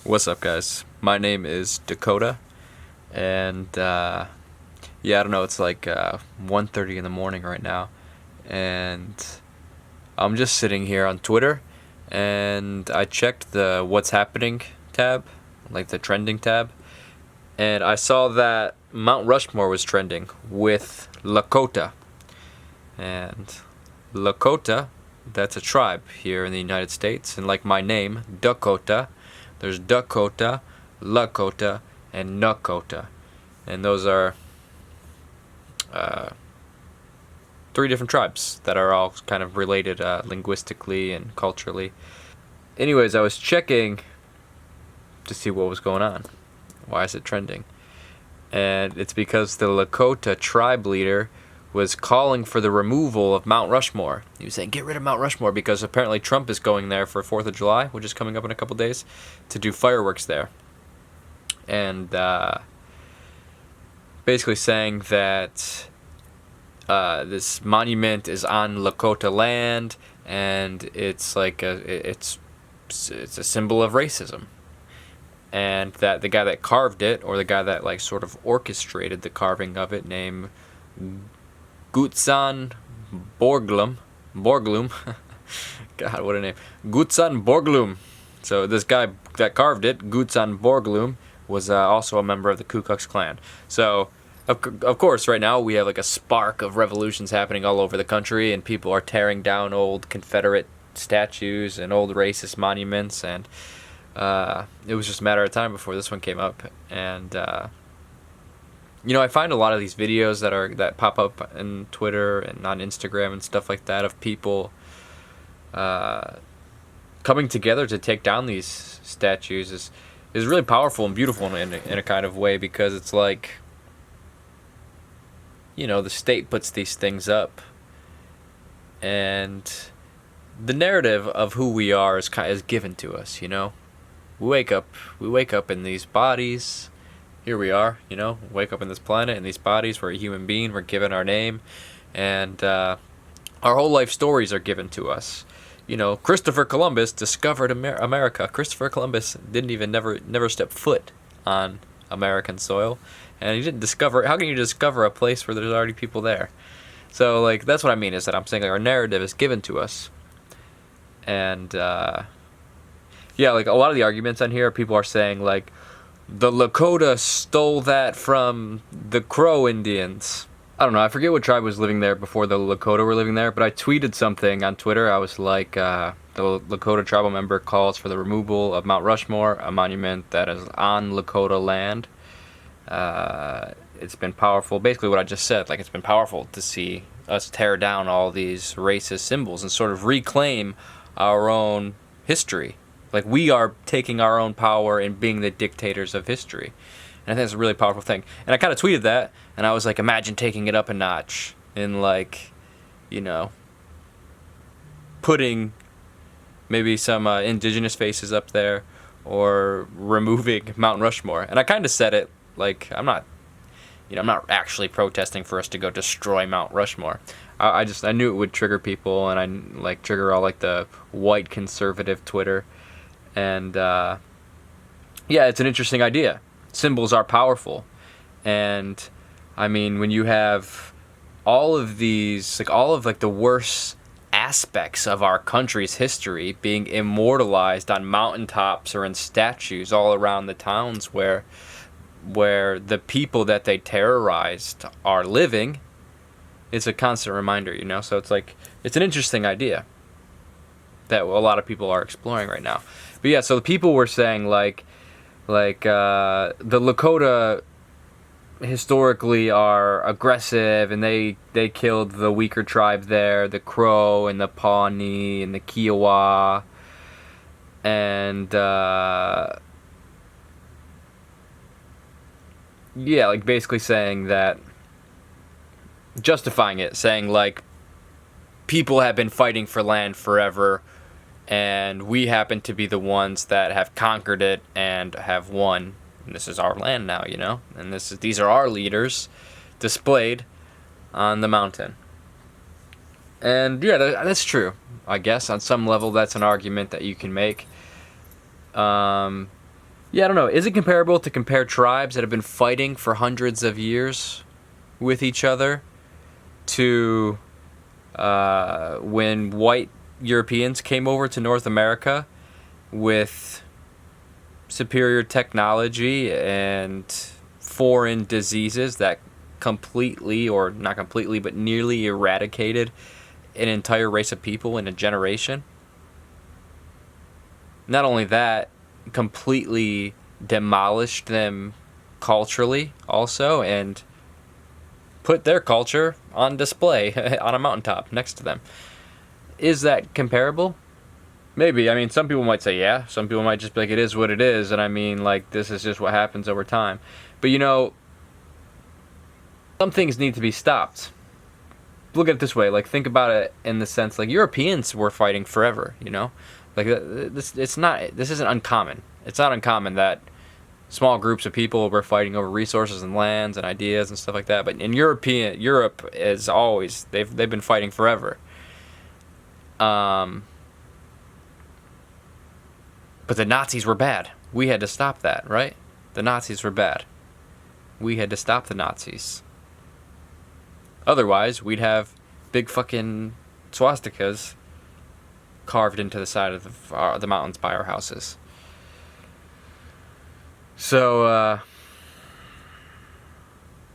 What's up, guys? My name is Dakota, and I don't know. It's like 1:30 in the morning right now, and I'm just sitting here on Twitter, and I checked the "What's Happening" tab, like the trending tab, and I saw that Mount Rushmore was trending with Lakota, and Lakota, that's a tribe here in the United States, and like my name, Dakota. There's Dakota, Lakota, and Nakota. And those are three different tribes that are all kind of related linguistically and culturally. Anyways, I was checking to see what was going on. Why is it trending? And it's because the Lakota tribe leader was calling for the removal of Mount Rushmore. He was saying, get rid of Mount Rushmore, because apparently Trump is going there for 4th of July, which is coming up in a couple days, to do fireworks there. And basically saying that this monument is on Lakota land, and it's like it's a symbol of racism. And that the guy that carved it, or the guy that like sort of orchestrated the carving of it, named Gutzon Borglum. God, what a name. Gutzon Borglum. So this guy that carved it, Gutzon Borglum, was also a member of the Ku Klux Klan. So, of course, right now we have like a spark of revolutions happening all over the country, and people are tearing down old Confederate statues and old racist monuments, and it was just a matter of time before this one came up. And I find a lot of these videos that pop up in Twitter and on Instagram and stuff like that of people coming together to take down these statues is really powerful and beautiful in a kind of way, because it's like, the state puts these things up, and the narrative of who we are is given to us. We wake up in these bodies. Here we are, wake up in this planet, in these bodies. We're a human being. We're given our name, and our whole life stories are given to us. Christopher Columbus discovered America. Christopher Columbus never step foot on American soil, and he didn't discover. How can you discover a place where there's already people there? So, like, that's what I mean, is that I'm saying, like, our narrative is given to us, and like, a lot of the arguments on here, people are saying, like, the Lakota stole that from the Crow Indians. I don't know, I forget what tribe was living there before the Lakota were living there, but I tweeted something on Twitter. I was like, the Lakota tribal member calls for the removal of Mount Rushmore, a monument that is on Lakota land. It's been powerful, basically what I just said, like, it's been powerful to see us tear down all these racist symbols and sort of reclaim our own history. Like, we are taking our own power and being the dictators of history. And I think it's a really powerful thing. And I kind of tweeted that, and I was like, imagine taking it up a notch in, like, putting maybe some indigenous faces up there, or removing Mount Rushmore. And I kind of said it, like, I'm not actually protesting for us to go destroy Mount Rushmore. I knew it would trigger people, and I, like, trigger all, like, the white conservative Twitter. And it's an interesting idea. Symbols are powerful, and I mean, when you have all of these, like, all of, like, the worst aspects of our country's history being immortalized on mountaintops or in statues all around the towns where the people that they terrorized are living, it's a constant reminder, So it's like, it's an interesting idea that a lot of people are exploring right now. But yeah, so the people were saying, like the Lakota historically are aggressive, and they killed the weaker tribe there, the Crow and the Pawnee and the Kiowa, and like, basically saying that, justifying it, saying, like, people have been fighting for land forever, and we happen to be the ones that have conquered it and have won. And this is our land now, And these are our leaders displayed on the mountain. And yeah, that's true. I guess on some level that's an argument that you can make. Yeah, I don't know. Is it comparable to compare tribes that have been fighting for hundreds of years with each other to when white Europeans came over to North America with superior technology and foreign diseases that completely, or not completely, but nearly eradicated an entire race of people in a generation? Not only that, completely demolished them culturally also, and put their culture on display on a mountaintop next to them. Is that comparable? Maybe. I mean, some people might say yeah. Some people might just be like, it is what it is. And I mean, like, this is just what happens over time. But, you know, some things need to be stopped. Look at it this way. Like, think about it in the sense, like, Europeans were fighting forever, you know? Like, this isn't uncommon. It's not uncommon that small groups of people were fighting over resources and lands and ideas and stuff like that. But in Europe is always, they've been fighting forever. But the Nazis were bad. We had to stop that, right? The Nazis were bad. We had to stop the Nazis. Otherwise, we'd have big fucking swastikas carved into the side of the mountains by our houses. So,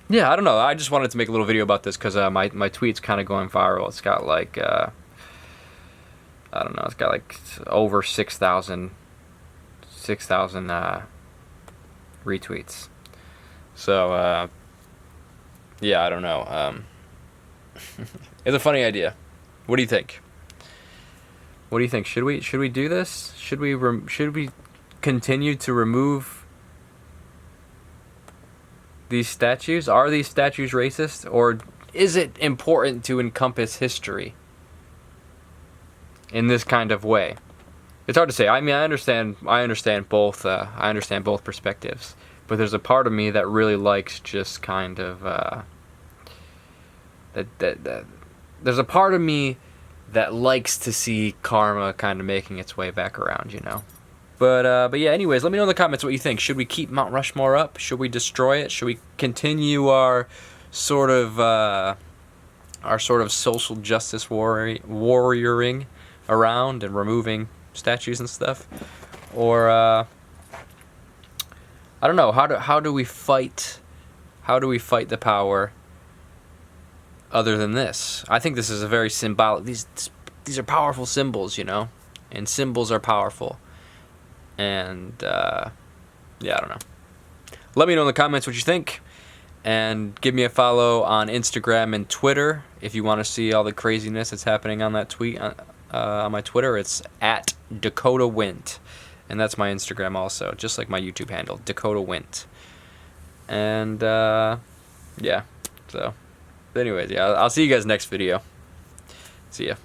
yeah, I don't know. I just wanted to make a little video about this because my tweet's kind of going viral. It's got like, I don't know, it's got like over 6,000 retweets. So, yeah, I don't know. It's a funny idea. What do you think? What do you think? Should we do this? Should we continue to remove these statues? Are these statues racist, or is it important to encompass history in this kind of way? It's hard to say. I mean, I understand both. I understand both perspectives, but there's a part of me that really likes just kind of there's a part of me that likes to see karma kind of making its way back around, you know. But yeah. Anyways, let me know in the comments what you think. Should we keep Mount Rushmore up? Should we destroy it? Should we continue our sort of social justice warrioring around and removing statues and stuff? Or I don't know. How do we fight? How do we fight the power other than this? I think this is a very symbolic. These are powerful symbols, you know, and symbols are powerful. And yeah, I don't know. Let me know in the comments what you think, and give me a follow on Instagram and Twitter if you want to see all the craziness that's happening on that tweet. On my Twitter, it's at Dakota Wint, and that's my Instagram also, just like my YouTube handle, Dakota Wint. And yeah, so, but anyways, yeah, I'll see you guys next video. See ya.